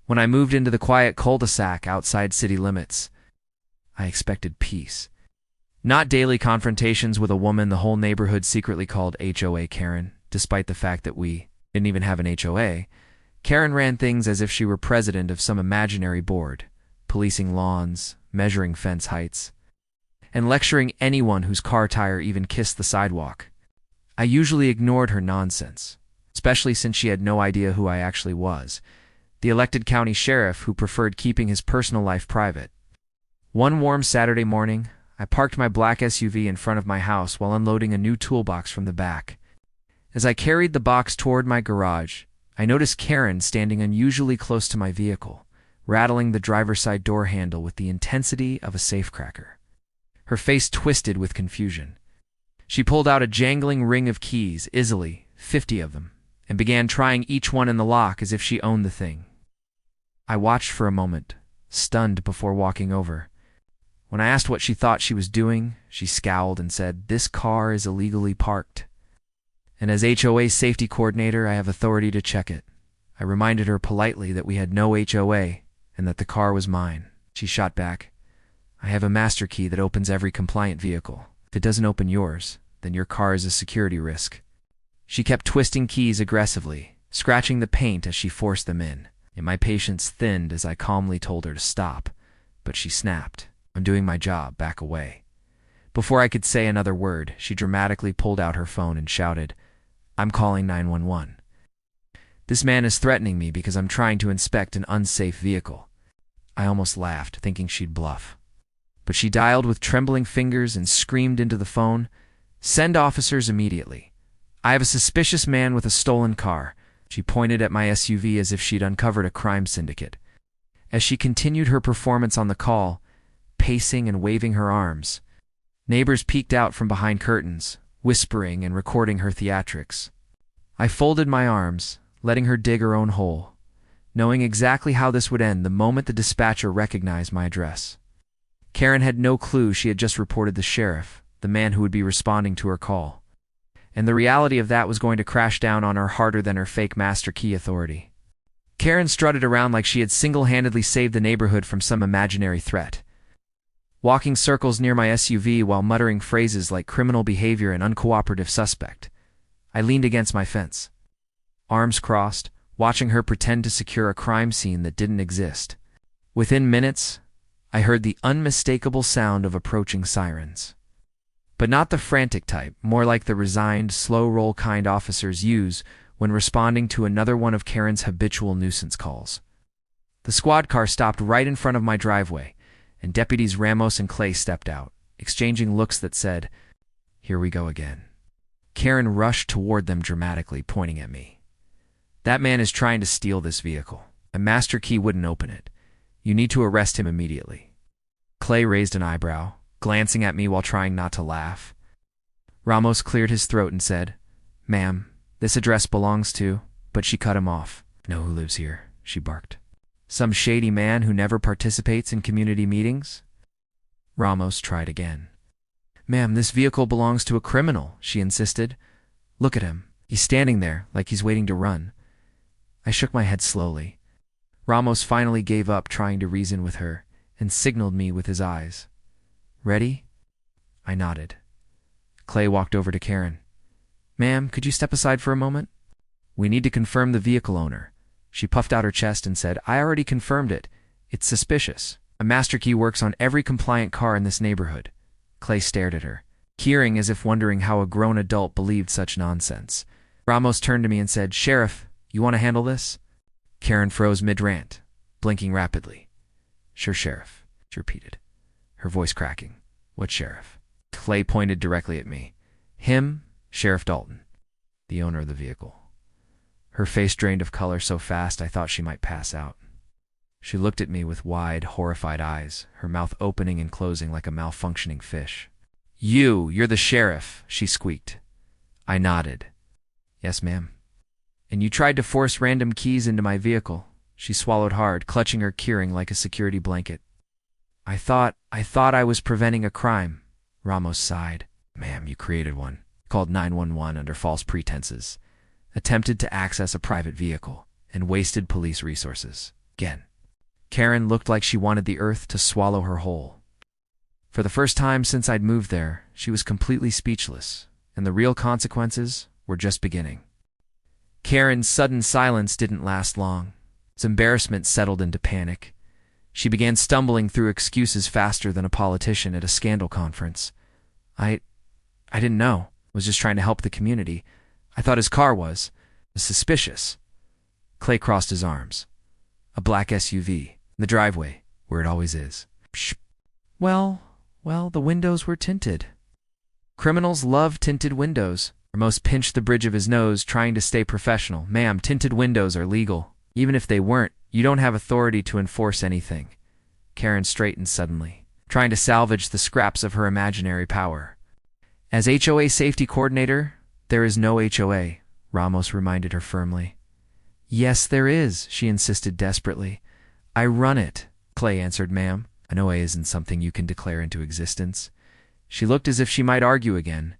When I moved into the quiet cul-de-sac outside city limits, I expected peace. Not daily confrontations with a woman the whole neighborhood secretly called HOA Karen, despite the fact that we didn't even have an HOA. Karen ran things as if she were president of some imaginary board, policing lawns, measuring fence heights, and lecturing anyone whose car tire even kissed the sidewalk. I usually ignored her nonsense, especially since she had no idea who I actually was, the elected county sheriff who preferred keeping his personal life private. One warm Saturday morning, I parked my black SUV in front of my house while unloading a new toolbox from the back. As I carried the box toward my garage, I noticed Karen standing unusually close to my vehicle, rattling the driver's side door handle with the intensity of a safecracker. Her face twisted with confusion. She pulled out a jangling ring of keys, easily 50 of them, and began trying each one in the lock as if she owned the thing. I watched for a moment, stunned, before walking over. When I asked what she thought she was doing, she scowled and said, "This car is illegally parked, and as HOA safety coordinator, I have authority to check it." I reminded her politely that we had no HOA and that the car was mine. She shot back, "I have a master key that opens every compliant vehicle. If it doesn't open yours, then your car is a security risk." She kept twisting keys aggressively, scratching the paint as she forced them in, and my patience thinned as I calmly told her to stop, but she snapped. "I'm doing my job, back away." Before I could say another word, she dramatically pulled out her phone and shouted, "I'm calling 911. This man is threatening me because I'm trying to inspect an unsafe vehicle." I almost laughed, thinking she'd bluff. But she dialed with trembling fingers and screamed into the phone, "Send officers immediately. I have a suspicious man with a stolen car." She pointed at my SUV as if she'd uncovered a crime syndicate. As she continued her performance on the call, pacing and waving her arms, neighbors peeked out from behind curtains, whispering and recording her theatrics. I folded my arms, letting her dig her own hole, knowing exactly how this would end the moment the dispatcher recognized my address. Karen had no clue she had just reported the sheriff, the man who would be responding to her call. And the reality of that was going to crash down on her harder than her fake master key authority. Karen strutted around like she had single-handedly saved the neighborhood from some imaginary threat, walking circles near my SUV while muttering phrases like criminal behavior and uncooperative suspect. I leaned against my fence, arms crossed, watching her pretend to secure a crime scene that didn't exist. Within minutes, I heard the unmistakable sound of approaching sirens. But not the frantic type, more like the resigned, slow-roll kind officers use when responding to another one of Karen's habitual nuisance calls. The squad car stopped right in front of my driveway, and Deputies Ramos and Clay stepped out, exchanging looks that said, "Here we go again." Karen rushed toward them dramatically, pointing at me. "That man is trying to steal this vehicle. A master key wouldn't open it. You need to arrest him immediately." Clay raised an eyebrow, glancing at me while trying not to laugh. Ramos cleared his throat and said, "Ma'am, this address belongs to," but she cut him off. "Know who lives here?" she barked. "Some shady man who never participates in community meetings?" Ramos tried again. "Ma'am, this vehicle belongs to a criminal," she insisted. "Look at him. He's standing there like he's waiting to run." I shook my head slowly. Ramos finally gave up trying to reason with her and signaled me with his eyes. "Ready?" I nodded. Clay walked over to Karen. "Ma'am, could you step aside for a moment? We need to confirm the vehicle owner." She puffed out her chest and said, "I already confirmed it. It's suspicious. A master key works on every compliant car in this neighborhood." Clay stared at her, peering as if wondering how a grown adult believed such nonsense. Ramos turned to me and said, "Sheriff, you want to handle this?" Karen froze mid-rant, blinking rapidly. "Sure, Sheriff," she repeated, her voice cracking. "What sheriff?" Clay pointed directly at me. "Him, Sheriff Dalton, the owner of the vehicle." Her face drained of color so fast I thought she might pass out. She looked at me with wide, horrified eyes, her mouth opening and closing like a malfunctioning fish. You're the sheriff," she squeaked. I nodded. "Yes, ma'am." "And you tried to force random keys into my vehicle." She swallowed hard, clutching her keyring like a security blanket. I thought I was preventing a crime." Ramos sighed. "Ma'am, you created one. Called 911 under false pretenses. Attempted to access a private vehicle, and wasted police resources." Again. Karen looked like she wanted the earth to swallow her whole. For the first time since I'd moved there, she was completely speechless, and the real consequences were just beginning. Karen's sudden silence didn't last long. Its embarrassment settled into panic. She began stumbling through excuses faster than a politician at a scandal conference. I didn't know. Was just trying to help the community. I thought his car was suspicious. Clay crossed his arms. A black SUV, in the driveway, where it always is. Psh. Well, the windows were tinted. Criminals love tinted windows. Ramos pinched the bridge of his nose, trying to stay professional. Ma'am, tinted windows are legal. Even if they weren't, you don't have authority to enforce anything. Karen straightened suddenly, trying to salvage the scraps of her imaginary power. As HOA safety coordinator, there is no HOA, Ramos reminded her firmly. Yes, there is, she insisted desperately. I run it, Clay answered. Ma'am, an OA isn't something you can declare into existence. She looked as if she might argue again,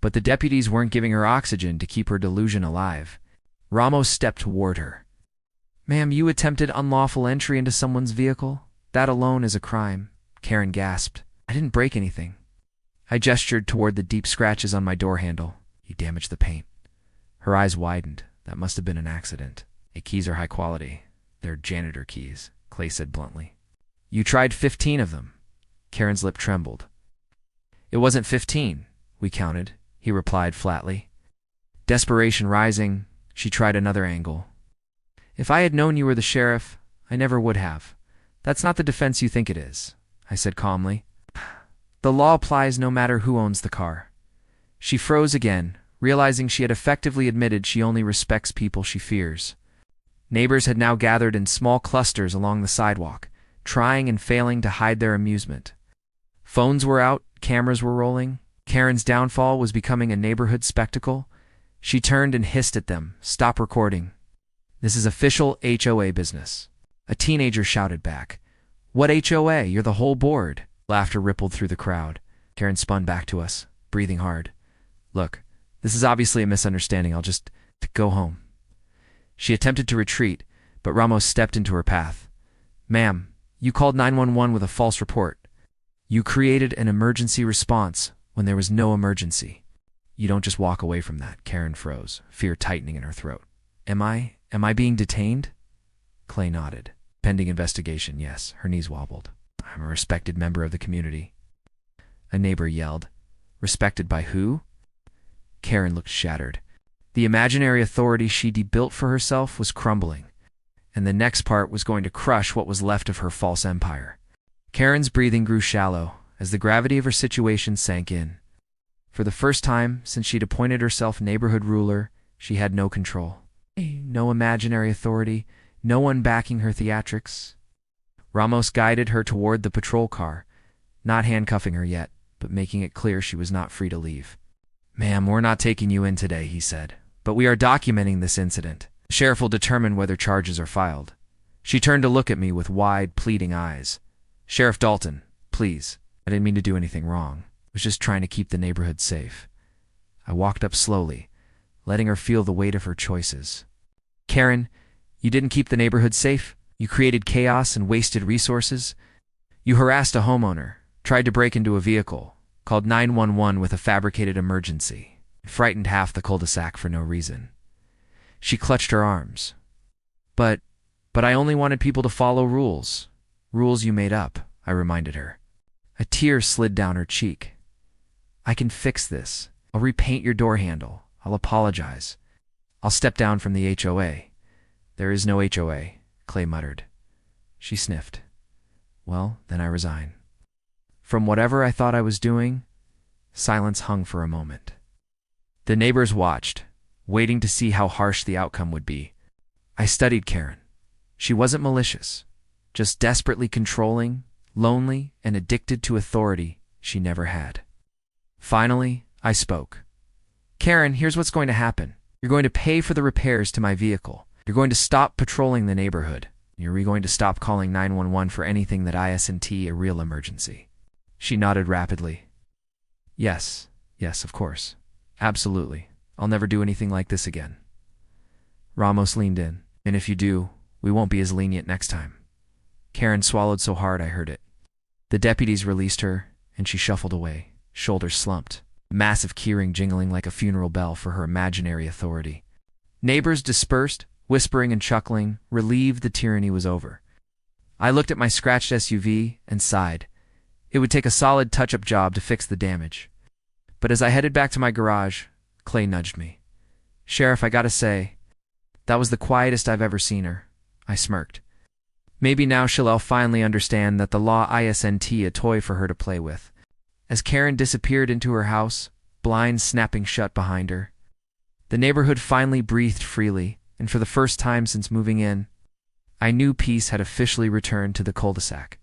but the deputies weren't giving her oxygen to keep her delusion alive. Ramos stepped toward her. Ma'am, you attempted unlawful entry into someone's vehicle? That alone is a crime, Karen gasped. I didn't break anything. I gestured toward the deep scratches on my door handle. You damaged the paint. Her eyes widened. That must have been an accident. The keys are high quality. They're janitor keys, Clay said bluntly. You tried 15 of them. Karen's lip trembled. It wasn't 15, we counted, he replied flatly. Desperation rising, she tried another angle. If I had known you were the sheriff, I never would have. That's not the defense you think it is, I said calmly. The law applies no matter who owns the car. She froze again, realizing she had effectively admitted she only respects people she fears. Neighbors had now gathered in small clusters along the sidewalk, trying and failing to hide their amusement. Phones were out, cameras were rolling. Karen's downfall was becoming a neighborhood spectacle. She turned and hissed at them, "Stop recording. This is official HOA business." A teenager shouted back, "What HOA? You're the whole board." Laughter rippled through the crowd. Karen spun back to us, breathing hard. Look, this is obviously a misunderstanding. I'll just go home. She attempted to retreat, but Ramos stepped into her path. Ma'am, you called 911 with a false report. You created an emergency response when there was no emergency. You don't just walk away from that. Karen froze, fear tightening in her throat. Am I being detained? Clay nodded. Pending investigation, yes. Her knees wobbled. I'm a respected member of the community. A neighbor yelled. Respected by who? Karen looked shattered. The imaginary authority she'd built for herself was crumbling, and the next part was going to crush what was left of her false empire. Karen's breathing grew shallow as the gravity of her situation sank in. For the first time since she'd appointed herself neighborhood ruler, she had no control. No imaginary authority, no one backing her theatrics. Ramos guided her toward the patrol car, not handcuffing her yet, but making it clear she was not free to leave. Ma'am, we're not taking you in today, he said, but we are documenting this incident. The sheriff will determine whether charges are filed. She turned to look at me with wide, pleading eyes. Sheriff Dalton, please. I didn't mean to do anything wrong. I was just trying to keep the neighborhood safe. I walked up slowly, letting her feel the weight of her choices. Karen, you didn't keep the neighborhood safe. You created chaos and wasted resources. You harassed a homeowner, tried to break into a vehicle, called 911 with a fabricated emergency, frightened half the cul-de-sac for no reason. She clutched her arms. But I only wanted people to follow rules. Rules you made up, I reminded her. A tear slid down her cheek. I can fix this. I'll repaint your door handle. I'll apologize. I'll step down from the HOA. There is no HOA, Clay muttered. She sniffed. Well, then I resign. From whatever I thought I was doing, silence hung for a moment. The neighbors watched, waiting to see how harsh the outcome would be. I studied Karen. She wasn't malicious, just desperately controlling, lonely, and addicted to authority she never had. Finally, I spoke. Karen, here's what's going to happen. You're going to pay for the repairs to my vehicle. You're going to stop patrolling the neighborhood. You're going to stop calling 911 for anything that isn't a real emergency. She nodded rapidly. Yes, of course. Absolutely. I'll never do anything like this again. Ramos leaned in. And if you do, We won't be as lenient next time." Karen swallowed so hard I heard it. The deputies released her, and she shuffled away, shoulders slumped, massive keyring jingling like a funeral bell for her imaginary authority. Neighbors dispersed, whispering and chuckling, relieved the tyranny was over. I looked at my scratched SUV and sighed. It would take a solid touch-up job to fix the damage. But as I headed back to my garage, Clay nudged me. "Sheriff, I gotta say, that was the quietest I've ever seen her." I smirked. Maybe now she'll finally understand that the law isn't a toy for her to play with. As Karen disappeared into her house, blinds snapping shut behind her, the neighborhood finally breathed freely, and for the first time since moving in, I knew peace had officially returned to the cul-de-sac.